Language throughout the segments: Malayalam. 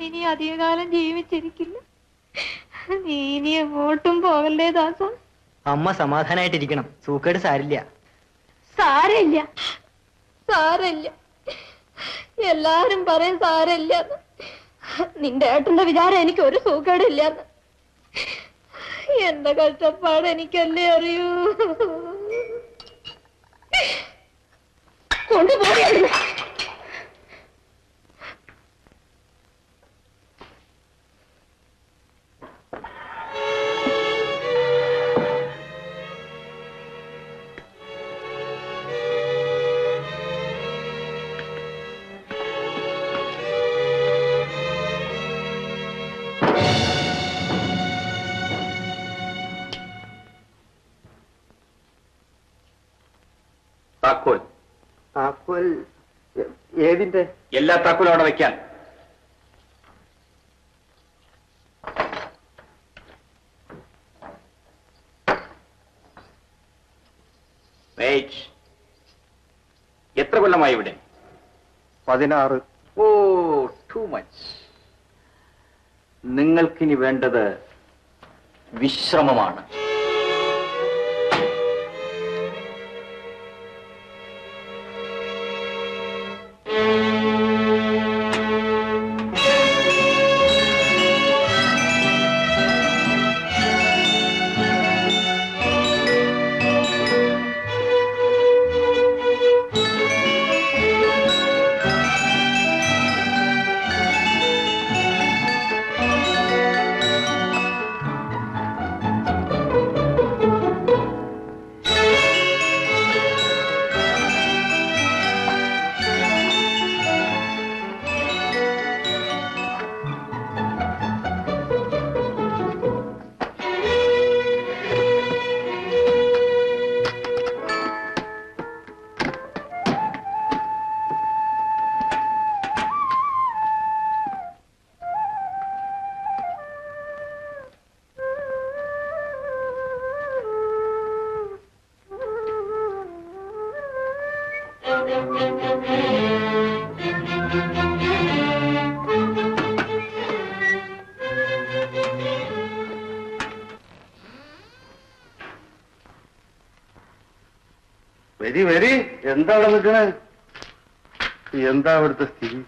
ഇനി അധികകാലം ജീവിച്ചിരിക്കില്ല. നീ ഇനി എങ്ങോട്ടും പോകല്ലേ ദാസ. അമ്മ സമാധാനായിട്ടിരിക്കണം. സൂക്കേട് സാരില്ല. സാരമില്ല, സാരമില്ല. എല്ലാരും പറയും സാരമില്ല. നിന്റെ ഏട്ടന്റെ വിചാരം എനിക്ക് ഒരു സൂക്കേടില്ലെന്ന്. എന്റെ കഷ്ടപ്പാട് എനിക്കല്ലേ അറിയൂ. കൊണ്ടുപോയി താക്കോൽ. താക്കോൽ ഏതിന്റെ? എല്ലാ താക്കോലും അവിടെ വെക്കാൻ. എത്ര കൊല്ലമായി ഇവിടെ? 16. ഓ, ടു മച്ച്. നിങ്ങൾക്കിനി വേണ്ടത് വിശ്രമമാണ്. വരി വരി. എന്താ അവിടെ നിൽക്കണേ? എന്താ അവിടുത്തെ സ്ഥിതി?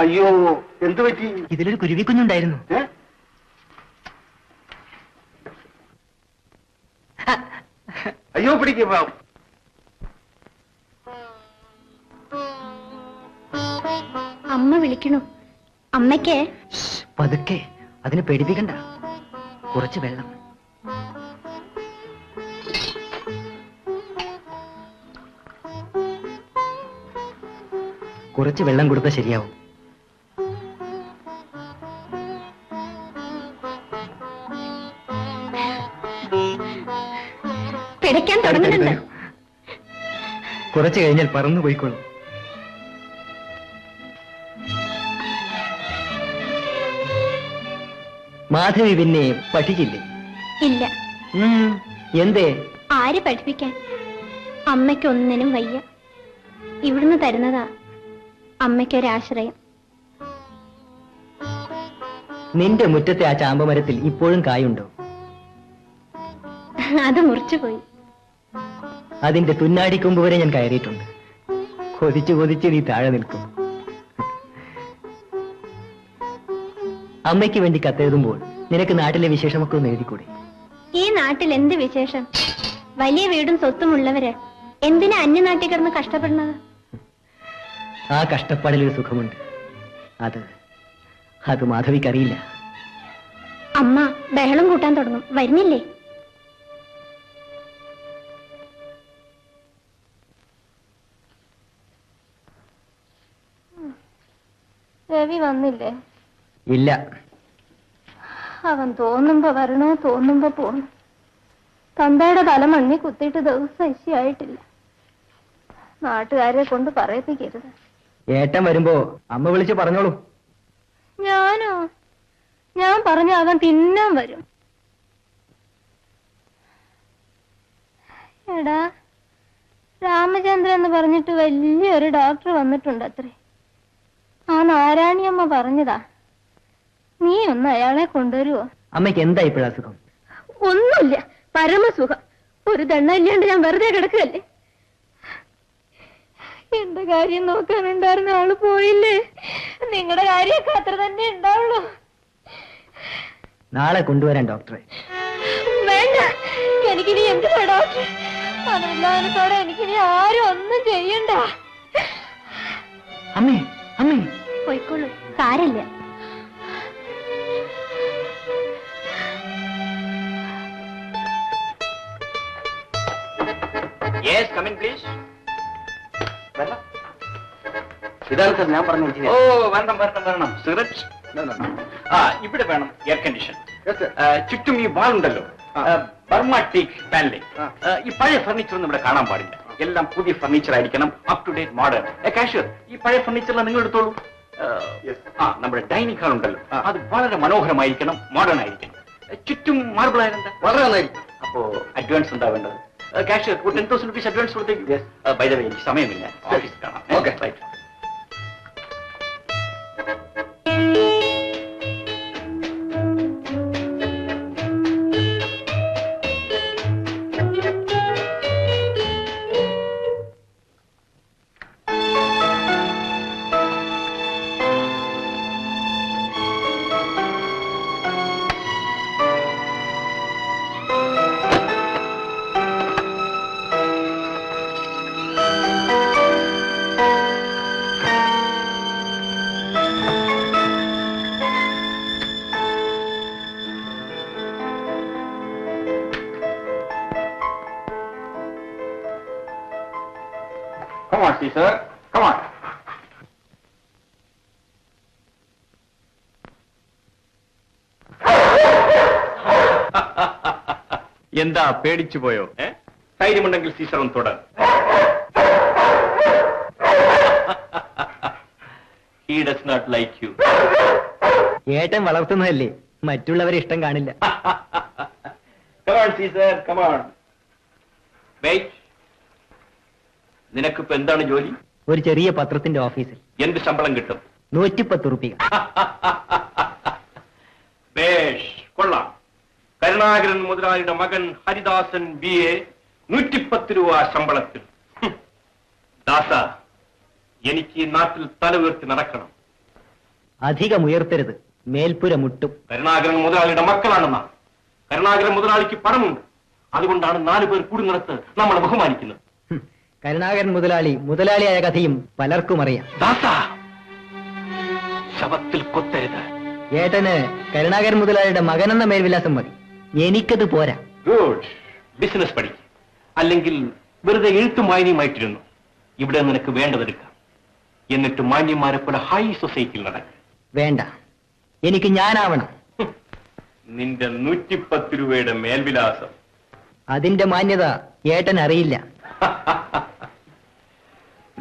അയ്യോ, എന്തു പറ്റി? ഇതിലൊരു കുരുവിക്കുഞ്ഞുണ്ടായിരുന്നു. അയ്യോ, പിടിക്കും. അമ്മ വിളിക്കണു. അമ്മയ്ക്ക് പതുക്കെ, അതിനെ പേടിപ്പിക്കണ്ട. കുറച്ച് വെള്ളം. കുറച്ച് വെള്ളം കൊടുത്താൽ ശരിയാവും. പിടയ്ക്കാൻ തുടങ്ങുന്നുണ്ട്. കുറച്ച് കഴിഞ്ഞാൽ പറന്നു പോയിക്കോളും. മാധവി പിന്നെ പഠിക്കില്ലേ? ഇല്ല. എന്തേ? ആര് പഠിപ്പിക്കാൻ? അമ്മയ്ക്കൊന്നിനും വയ്യ. ഇവിടുന്ന് തരുന്നതാ അമ്മയ്ക്കൊരാശ്രയം. നിന്റെ മുറ്റത്തെ ആ ചാമ്പമരത്തിൽ ഇപ്പോഴും കായുണ്ടോ? അത് മുറിച്ചുപോയി. അതിന്റെ തുന്നാടിക്കൊമ്പ് വരെ ഞാൻ കയറിയിട്ടുണ്ട്. കൊതിച്ചു കൊതിച്ച് നീ താഴെ നിൽക്കും. അമ്മയ്ക്ക് വേണ്ടി കത്തെഴുതുമ്പോൾ നിനക്ക് നാട്ടിലെ വിശേഷമൊക്കെ ഒന്ന് എഴുതിക്കൂടെ? ഈ നാട്ടിൽ എന്ത് വിശേഷം? വലിയ വീടും സ്വത്തുമുള്ളവര് എന്തിനാ അന്യനാട്ടിൽ കിടന്ന് കഷ്ടപ്പെടുന്നത്? ആ കഷ്ടപ്പാടിലൊരു സുഖമുണ്ട്. അത് മാധവിക്കറിയില്ല. അമ്മ ബഹളം കൂട്ടാൻ തുടങ്ങും. വരുന്നില്ലേ? രവി വന്നില്ലേ? ഇല്ല. അവൻ തോന്നുമ്പോ വരണോ തോന്നുമ്പോ പോണു. തന്തയുടെ തല മണ്ണി കുത്തിയിട്ട് ദിവസം ഇശയായിട്ടില്ല. നാട്ടുകാരെ കൊണ്ട് പറയിപ്പിക്കരുത്. ഏട്ടൻ വരുമ്പോ അമ്മ വിളിച്ച് പറഞ്ഞോളൂ. ഞാനോ? ഞാൻ പറഞ്ഞ അവൻ തിന്നാൻ വരും. എടാ, രാമചന്ദ്രൻ എന്ന് പറഞ്ഞിട്ട് വലിയൊരു ഡോക്ടർ വന്നിട്ടുണ്ട് അത്രേ. ആ നാരായണിയമ്മ പറഞ്ഞതാ. നീ ഒന്ന് അയാളെ കൊണ്ടുവരുവോ? അമ്മയ്ക്ക് എന്താ ഇപ്പോഴാ അസുഖം? ഒന്നുമില്ല, പരമസുഖം. ഒരു ദണ്ണ ഇല്ലാണ്ട് ഞാൻ വെറുതെ കിടക്കുകയല്ലേ. എന്റെ കാര്യം നോക്കാനുണ്ടായിരുന്ന ആള് പോയില്ലേ? നിങ്ങളുടെ കാര്യമൊക്കെ അത്ര തന്നെ ഉണ്ടാവുള്ളൂ. നാളെ കൊണ്ടുവരാൻ ഡോക്ടറെ. വേണ്ട, എനിക്കിനി എന്തിനാ ഡോക്ടർ? അതില്ലാത്തോടെ എനിക്കിനി ആരും ഒന്നും ചെയ്യണ്ട. അമ്മേ, അമ്മേ, പോയിക്കോളൂ, സാരല്ല. Yes, come in please. ഇതാണ് സാർ ഞാൻ പറഞ്ഞ ഓ, വരണം വരണം വരണം. സിഗരറ്റ് ഇവിടെ വേണം. Air condition. ചുറ്റും ഈ വാളുണ്ടല്ലോ, ബർമ ടീക്ക് പാനലിംഗ്. ഈ പഴയ ഫർണിച്ചർ ഒന്നും ഇവിടെ കാണാൻ പാടില്ല. എല്ലാം പുതിയ ഫർണിച്ചർ ആയിരിക്കണം, up to date modern. Cashier, ഈ പഴയ ഫർണിച്ചറിൽ നിങ്ങൾ എടുത്തോളൂ. നമ്മുടെ ഡൈനിങ് ഹാൾ ഉണ്ടല്ലോ, അത് വളരെ മനോഹരമായിരിക്കണം, മോഡേൺ ആയിരിക്കണം. ചുറ്റും മാർബിൾ ആയിരുന്ന വളരെ നന്നായിരിക്കും. അപ്പോ അഡ്വാൻസ് എന്താ വേണ്ടത്? കാഷ്യർ 10,000 rupees അഡ്വാൻസ് കൊടുത്തേക്ക്. ബൈ ദ വേ, എനിക്ക് സമയമില്ല, ഓഫീസിൽ കാണാം. Okay, right. Come on, Caesar. Come on. എന്താ പേടിച്ചു പോയോ? ധൈര്യമുണ്ടെങ്കിൽ സീസർ ഒന്ന് തുടർ. He does not like you. ഏട്ടൻ വളർത്തുന്നതല്ലേ, മറ്റുള്ളവരെ ഇഷ്ടം കാണില്ല. Come on, Caesar. Come on. Wait. നിനക്കിപ്പോ എന്താണ് ജോലി? ഒരു ചെറിയ പത്രത്തിന്റെ ഓഫീസിൽ. എന്ത് ശമ്പളം കിട്ടും? 110 രൂപ. ബേഷ്, കൊള്ളാം. കരുണാകരൻ മുതലാളിയുടെ മകൻ ഹരിദാസൻ BA 110 രൂപ ശമ്പളത്തിൽ. ദാസ, എനിക്ക് ഈ നാട്ടിൽ തല ഉയർത്തി നടക്കണം. അധികം ഉയർത്തരുത്, മേൽപ്പുര മുട്ടും. കരുണാകരൻ മുതലാളിയുടെ മക്കളാണെന്നാ. കരുണാകരൻ മുതലാളിക്ക് പണമുണ്ട്, അതുകൊണ്ടാണ് 4 പേർ കൂടുന്നിടത്ത് നമ്മളെ ബഹുമാനിക്കുന്നത്. കരുണാകരൻ മുതലാളിയായ കഥയും പലർക്കും അറിയാം. ദാസ, ശവത്തിൽ കൊത്തരുത്. ഏട്ടന് കരുണാകരൻ മുതലാളിയുടെ മകനെന്ന മേൽവിലാസം മതി, എനിക്കത് പോരാ. ഗുഡ്. ബിസിനസ് പഠിക്കും, അല്ലെങ്കിൽ വെറുതെ എഴുത്തും വായനയുമായിട്ടിരുന്നു. ഇവിടെ നിനക്ക് വേണ്ടതെടുക്കാം, എന്നിട്ട് മാന്യന്മാരെ പോലെ ഹൈ സൊസൈറ്റിയിൽ നടക്കും. വേണ്ട, എനിക്ക് ഞാനാവണം. നിന്റെ 110 രൂപയുടെ മേൽവിലാസം. അതിന്റെ മാന്യത ഏട്ടൻ അറിയില്ല.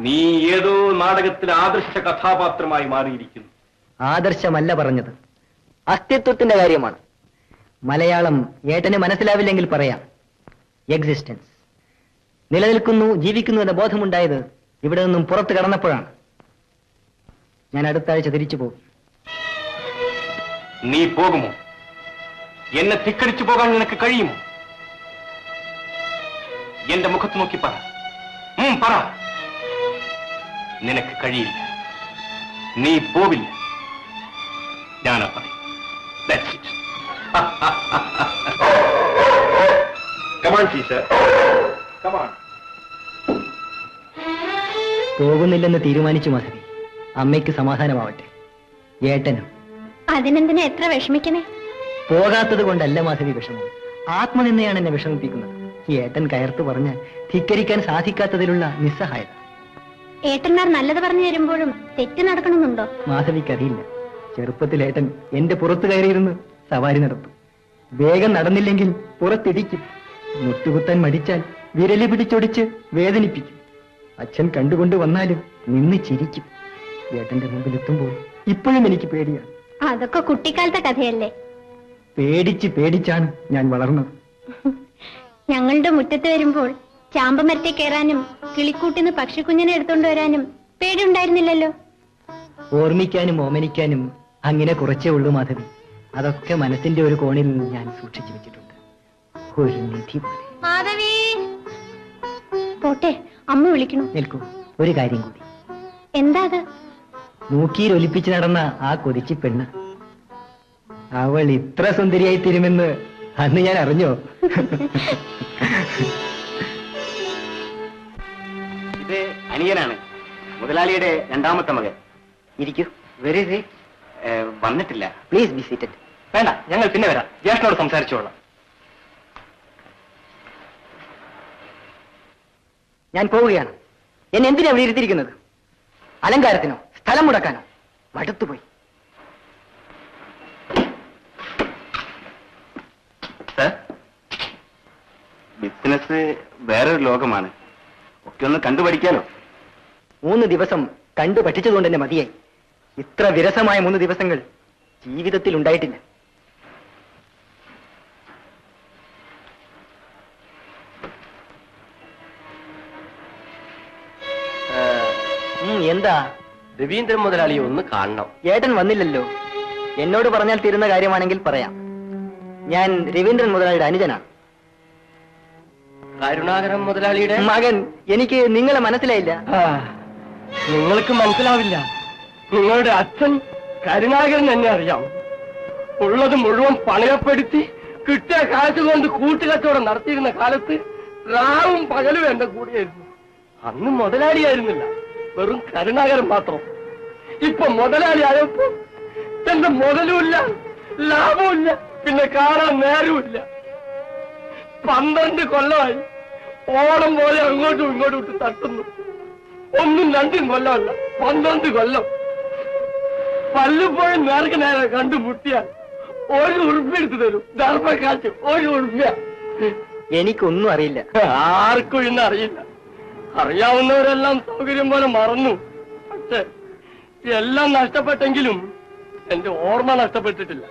നീ ഏതോ നാടകത്തിലെ ആദർശ കഥാപാത്രമായി മാറിയിരിക്കുന്നു. ആദർശമല്ല പറഞ്ഞത്, അസ്തിത്വത്തിന്റെ കാര്യമാണ്. മലയാളം ഏട്ടന് മനസ്സിലാവില്ലെങ്കിൽ പറയാം. എക്സിസ്റ്റൻസ്. നിലനിൽക്കുന്നു, ജീവിക്കുന്നു എന്ന ബോധമുണ്ടായത് ഇവിടെ നിന്നും പുറത്തു കടന്നപ്പോഴാണ്. ഞാൻ അടുത്ത ആഴ്ച തിരിച്ചു പോകും. നീ പോകുമോ? എന്നെ ധിക്കരിച്ചു പോകാൻ നിനക്ക് കഴിയുമോ? എന്റെ മുഖത്ത് നോക്കി പറ. പറ. നിനക്ക് കഴിയില്ല, നീ പോവില്ല. ഞാനാ പറയും. That's it. Come on, Caesar. Come on. പോകുന്നില്ലെന്ന് തീരുമാനിച്ചു മാധവി. അമ്മയ്ക്ക് സമാധാനമാവട്ടെ, ഏട്ടനും. അതിനെന്തിനാ എത്ര വിഷമിക്കണേ? പോകാത്തത് കൊണ്ടല്ല മാധവി വിഷമം, ആത്മനിന്ദയാണ് എന്നെ വിഷമിപ്പിക്കുന്നത്. ഏട്ടൻ കയർത്തു പറഞ്ഞ് ധിക്കരിക്കാൻ സാധിക്കാത്തതിലുള്ള നിസ്സഹായത. ഏട്ടന്മാർ നല്ലത് പറഞ്ഞു തരുമ്പോഴും തെറ്റ് നടക്കണമെന്നുണ്ടോ? മാധവിക്കറിയില്ല. ചെറുപ്പത്തിൽ ഏട്ടൻ എന്റെ പുറത്ത് കയറിയിരുന്ന് സവാരി നടത്തും. വേഗം നടന്നില്ലെങ്കിൽ പുറത്തിടിക്കും. മുട്ടുകുത്താൻ മടിച്ചാൽ വിരലി പിടിച്ചൊടിച്ച് വേദനിപ്പിക്കും. അച്ഛൻ കണ്ടുകൊണ്ട് വന്നാലും നിന്ന് ചിരിക്കും. ഏട്ടന്റെ മുമ്പിൽ എത്തുമ്പോൾ ഇപ്പോഴും എനിക്ക് പേടിയാണ്. അതൊക്കെ കുട്ടിക്കാലത്തെ കഥയല്ലേ. പേടിച്ചാണ് ഞാൻ വളർന്നത്. ഞങ്ങളുടെ മുറ്റത്ത് വരുമ്പോൾ ചാമ്പമരത്തെ കയറാനും കിളിക്കൂട്ടിന്ന് പക്ഷിക്കുഞ്ഞിനെ എടുത്തോണ്ട് വരാനും പേടിയുണ്ടായിരുന്നില്ലല്ലോ. ഓർമ്മിക്കാനും ഓമനിക്കാനും അങ്ങനെ കുറച്ചേ ഉള്ളൂ മാധവി. അതൊക്കെ മനസ്സിന്റെ ഒരു കോണിൽ ഞാൻ സൂക്ഷിച്ചു വെച്ചിട്ടുണ്ട്. ഒരു നിധി പോലെ. മാധവി, പോട്ടെ, അമ്മ വിളിക്കണു. നിൽക്കൂ, ഒരു കാര്യം കൂടി. എന്താ അത്? മൂക്കിയിൽ ഒലിപ്പിച്ച് നടന്ന ആ കൊതിച്ചി പെണ്ണ്, അവൾ ഇത്ര സുന്ദരിയായി തീരുമെന്ന് അന്ന് ഞാൻ അറിഞ്ഞോ? ഇത് അനിയനാണ്, മുതലാളിയുടെ രണ്ടാമത്തെ മകൻ. ഇരിക്കൂ. വെരി വന്നിട്ടില്ല. Please be seated. വേണ്ട, ഞങ്ങൾ പിന്നെ വരാം. ജ്യേഷ്ഠനോട് സംസാരിച്ചോളാം. ഞാൻ പോവുകയാണ്. എന്നെ എന്തിനാ ഇവിടെ ഇരുത്തിയിരിക്കുന്നത്? അലങ്കാരത്തിനോ സ്ഥലം മുടക്കാനോ? മടുത്തുപോയി. ബിസിനസ് വേറൊരു ലോകമാണ്. ഒക്കെ ഒന്ന് കണ്ടുപഠിക്കാലോ. 3 ദിവസം കണ്ടു പഠിച്ചതുകൊണ്ട് തന്നെ മതിയായി. ഇത്ര വിരസമായ 3 ദിവസങ്ങൾ ജീവിതത്തിൽ ഉണ്ടായിട്ടില്ല. എന്താ? രവീന്ദ്രൻ മുതലാളിയെ ഒന്ന് കാണണം. ഏട്ടൻ വന്നില്ലല്ലോ. എന്നോട് പറഞ്ഞാൽ തീരുന്ന കാര്യമാണെങ്കിൽ പറയാം. ഞാൻ രവീന്ദ്രൻ മുതലാളിയുടെ അനുജനാണ്. കരുണാകരൻ മുതലാളിയുടെ മകൻ. എനിക്ക് നിങ്ങളെ മനസ്സിലായില്ല. നിങ്ങൾക്ക് മനസ്സിലാവില്ല. നിങ്ങളുടെ അച്ഛൻ കരുണാകരൻ എന്നെ അറിയാം. ഉള്ളത് മുഴുവൻ പണയപ്പെടുത്തി കിട്ടിയ കാശ് കൊണ്ട് കൂട്ടുകച്ചവടം നടത്തിയിരുന്ന കാലത്ത് രാവും പകലും എന്റെ കൂടെയായിരുന്നു. അന്ന് മുതലാളിയായിരുന്നില്ല, വെറും കരുണാകരൻ മാത്രം. ഇപ്പൊ മുതലാളിയായപ്പോ എന്റെ മുതലുമില്ല, ലാഭമില്ല, പിന്നെ കാണാൻ നേരവുമില്ല. 12 കൊല്ലമായി ഓണം പോലെ അങ്ങോട്ടും ഇങ്ങോട്ടും ഇട്ട് തട്ടുന്നു. 1ഉം 2ഉം കൊല്ലമല്ല, 12 കൊല്ലം. പല്ലുപോയി നേർക്ക് നേരെ കണ്ടുമുട്ടിയാൽ 1 ഉറുപ്പ്യ എടുത്തു തരും. ധർമ്മക്കാറ്റ് 1 ഉറുപ്പ്യ. എനിക്കൊന്നും അറിയില്ല. ആർക്കും ഇന്ന് അറിയില്ല. അറിയാവുന്നവരെല്ലാം സൗകര്യം പോലെ മറന്നു. പക്ഷെ എല്ലാം നഷ്ടപ്പെട്ടെങ്കിലും എന്റെ ഓർമ്മ നഷ്ടപ്പെട്ടിട്ടില്ല.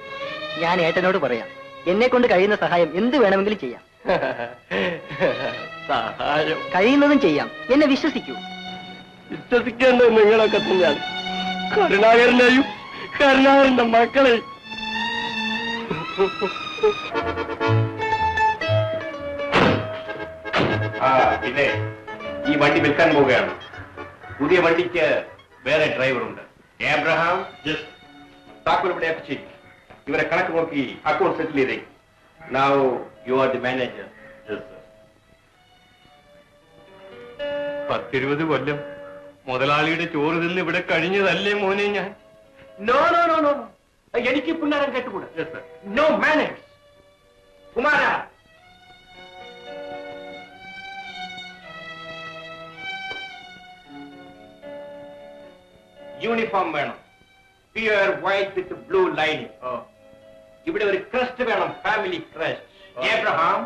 ഞാൻ ഏട്ടനോട് പറയാം. എന്നെ കൊണ്ട് കഴിയുന്ന സഹായം എന്ത് വേണമെങ്കിലും ചെയ്യാം. സഹായം കഴിയുന്നതും ചെയ്യാം. എന്നെ വിശ്വസിക്കൂ. വിശ്വസിക്കേണ്ടത് നിങ്ങളൊക്കെ തന്നെയാണ്. കരുണാകരനെയും കരുണാകരന്റെ മക്കളെയും. പിന്നെ ഈ വണ്ടി വിൽക്കാൻ പോവുകയാണ്. പുതിയ വണ്ടിക്ക് വേറെ ഡ്രൈവറുണ്ട്. ഏബ്രഹാം, താക്കോൽ ഇവിടെയൊക്കെ ചെയ്യും. ഇവരെ കണക്ക് നോക്കി അക്കൗണ്ട് സെറ്റിൽ ചെയ്തേ. Now you are the manager. Yes, sir. 10-20 കൊല്ലം മുതലാളിയുടെ ചോറ് തിന്ന് ഇവിടെ കഴിഞ്ഞതല്ലേ മോനെ ഞാൻ. No, no, no, no. എനിക്ക് പുന്നാരം കേട്ടുകൂടാ. Yes, sir. No manners. കുമാര, യൂണിഫോം വേണം. പ്യുവർ വൈറ്റ് വിത്ത് ബ്ലൂ ലൈനിങ്. ഇവിടെ ഒരു ക്രസ്റ്റ് വേണം, ഫാമിലി ക്രസ്റ്റ്. ഏബ്രഹാം,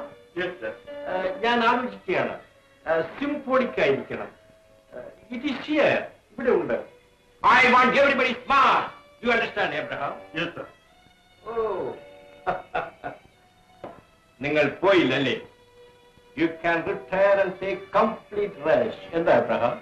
ഞാൻ ആലോചിക്കുകയാണ്, സിംഫോണിക് ആയിരിക്കണം. ഇറ്റ് ഈസ് ഹിയർ, ഇവിടെ ഉണ്ട്. I want everybody smart. You understand Abraham? Yes sir. Oh, നിങ്ങൾ പോയില്ലല്ലേ? You can retire and take complete rest. എന്താ ഏബ്രഹാം?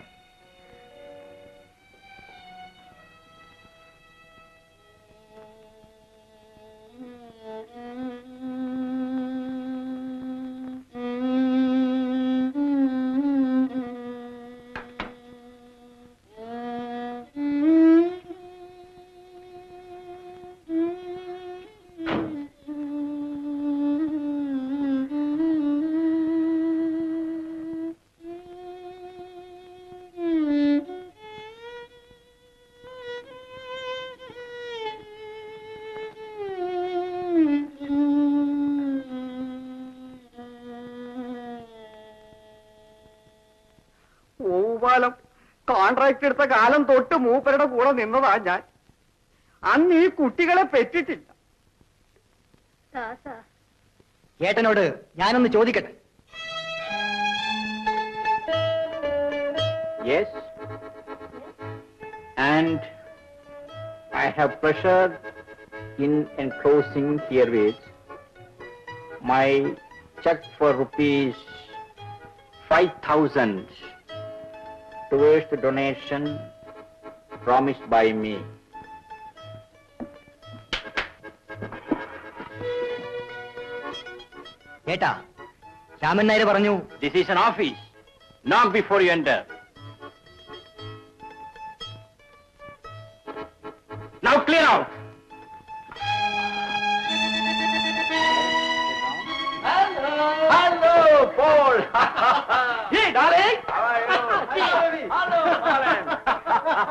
കോൺട്രാക്ട് എടുത്ത കാലം തൊട്ട് മൂപ്പരുടെ കൂടെ നിന്നതാ ഞാൻ. അന്ന് ഈ കുട്ടികളെ പെറ്റിട്ടില്ല. ഏട്ടനോട് ഞാനൊന്ന് ചോദിക്കട്ടെ. Yes. And I have pleasure in enclosing herewith my check for rupees 5,000 towards the donation promised by me. ഏട്ടാ, രാമൻ നായർ പറഞ്ഞു This is an office. Knock before you enter. Now clear out. Hello, Paul. Hey, darling. How are you?